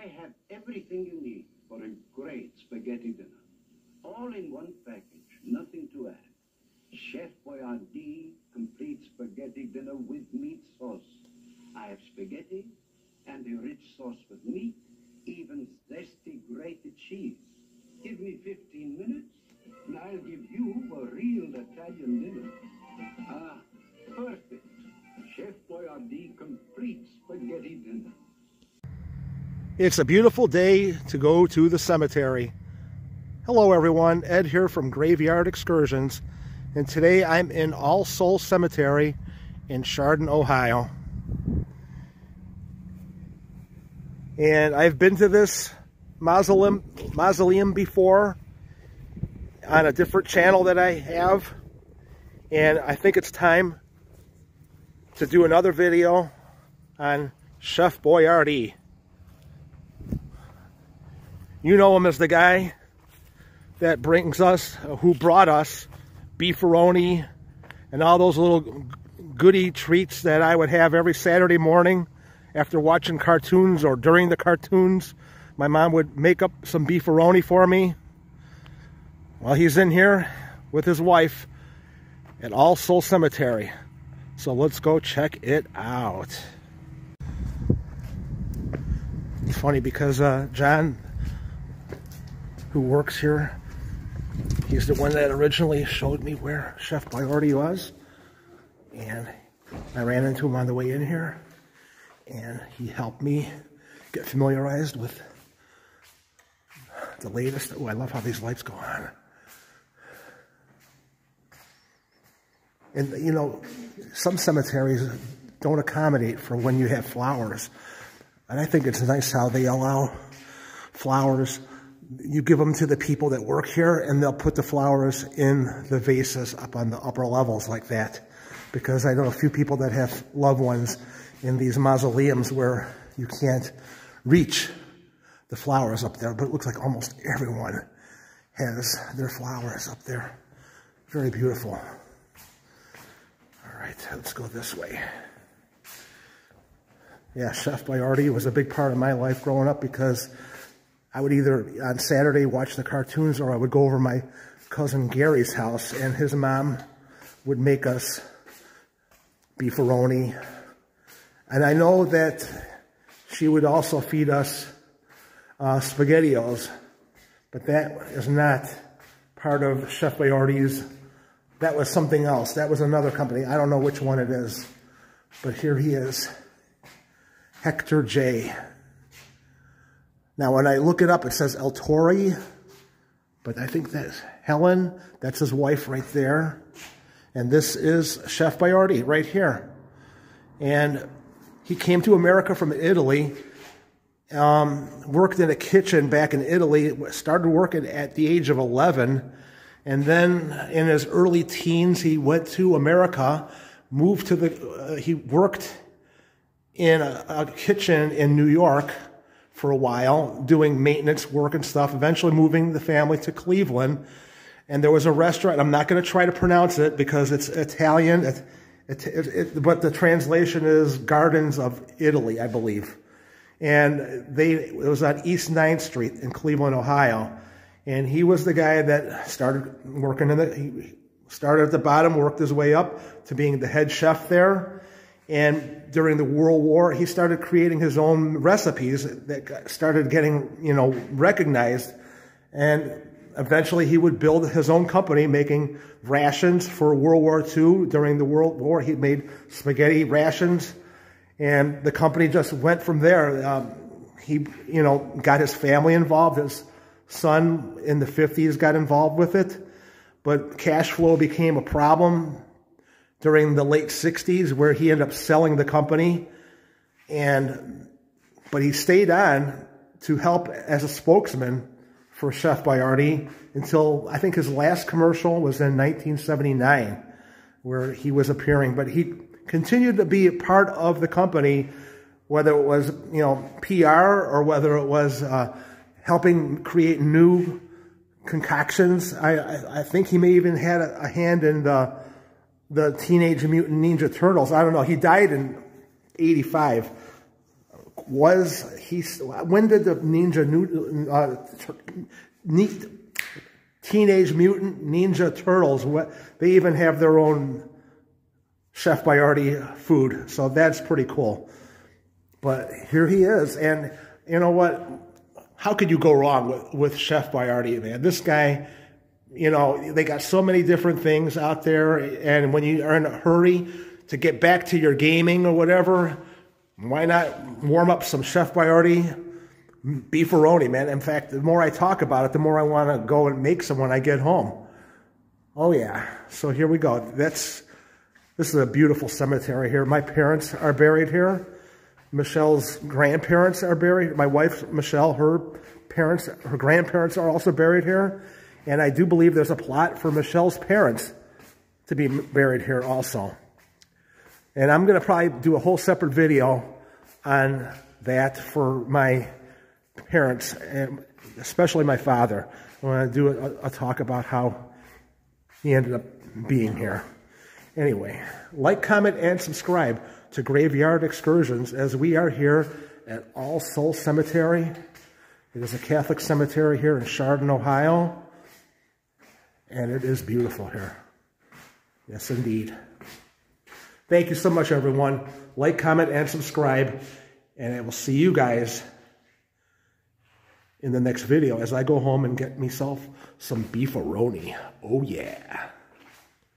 I have everything you need for a great spaghetti dinner. All in one package, nothing to add. Chef Boyardee complete spaghetti dinner with meat sauce. I have spaghetti and a rich sauce with meat, even zesty grated cheese. Give me 15 minutes, and I'll give you a real Italian dinner. Ah, perfect. Chef Boyardee complete spaghetti dinner. It's a beautiful day to go to the cemetery. Hello everyone, Ed here from Graveyard Excursions, and today I'm in All Souls Cemetery in Chardon, Ohio. And I've been to this mausoleum before on a different channel that I have, and I think it's time to do another video on Chef Boyardee. You know him as the guy that brings us, who brought us beefaroni and all those little goody treats that I would have every Saturday morning after watching cartoons or during the cartoons. My mom would make up some beefaroni for me. Well, he's in here with his wife at All Souls Cemetery. So let's go check it out. It's funny because John, who works here, he's the one that originally showed me where Chef Boyardee was, and I ran into him on the way in here, and he helped me get familiarized with the latest. Oh, I love how these lights go on. And you know, some cemeteries don't accommodate for when you have flowers, and I think it's nice how they allow flowers. You give them to the people that work here, and they'll put the flowers in the vases up on the upper levels like that. Because I know a few people that have loved ones in these mausoleums where you can't reach the flowers up there. But it looks like almost everyone has their flowers up there. Very beautiful. All right, let's go this way. Yeah, Chef Boyardee was a big part of my life growing up because I would either on Saturday watch the cartoons, or I would go over to my cousin Gary's house, and his mom would make us beefaroni. And I know that she would also feed us SpaghettiOs, but that is not part of Chef Boyardee's. That was something else. That was another company. I don't know which one it is, but here he is, Hector J. Now, when I look it up, it says El Torre, but I think that's Helen. That's his wife right there. And this is Chef Boyardee right here. And he came to America from Italy, worked in a kitchen back in Italy, started working at the age of 11, and then in his early teens, he went to America, moved to he worked in a kitchen in New York for a while, doing maintenance work and stuff, eventually moving the family to Cleveland. And there was a restaurant, I'm not going to try to pronounce it because it's Italian, but the translation is Gardens of Italy, I believe. And it was on East 9th Street in Cleveland, Ohio. And he was the guy that started working he started at the bottom, worked his way up to being the head chef there. And during the World War, he started creating his own recipes that started getting, you know, recognized. And eventually he would build his own company making rations for World War II. During the World War, he made spaghetti rations. And the company just went from there. He, you know, got his family involved. His son in the 50s got involved with it. But cash flow became a problem during the late 60s, where he ended up selling the company. But he stayed on to help as a spokesman for Chef Boyardee until I think his last commercial was in 1979, where he was appearing. But he continued to be a part of the company, whether it was, you know, PR or whether it was helping create new concoctions. I think he may even had a hand in the Teenage Mutant Ninja Turtles. I don't know. He died in '85, when did the Teenage Mutant Ninja Turtles, they even have their own Chef Boyardee food, so that's pretty cool. But here he is, and you know what? How could you go wrong with Chef Boyardee, man? This guy, you know, they got so many different things out there, and when you are in a hurry to get back to your gaming or whatever, why not warm up some Chef Boyardee beefaroni, man? In fact, the more I talk about it, the more I want to go and make some when I get home. Oh yeah, so here we go. This is a beautiful cemetery here. My parents are buried here. Michelle's grandparents are buried. My wife, Michelle, her grandparents are also buried here. And I do believe there's a plot for Michelle's parents to be buried here also. And I'm going to probably do a whole separate video on that for my parents, and especially my father. I want to do a talk about how he ended up being here. Anyway, like, comment, and subscribe to Graveyard Excursions, as we are here at All Souls Cemetery. It is a Catholic cemetery here in Chardon, Ohio. And it is beautiful here. Yes, indeed. Thank you so much, everyone. Like, comment, and subscribe. And I will see you guys in the next video as I go home and get myself some beefaroni. Oh, yeah.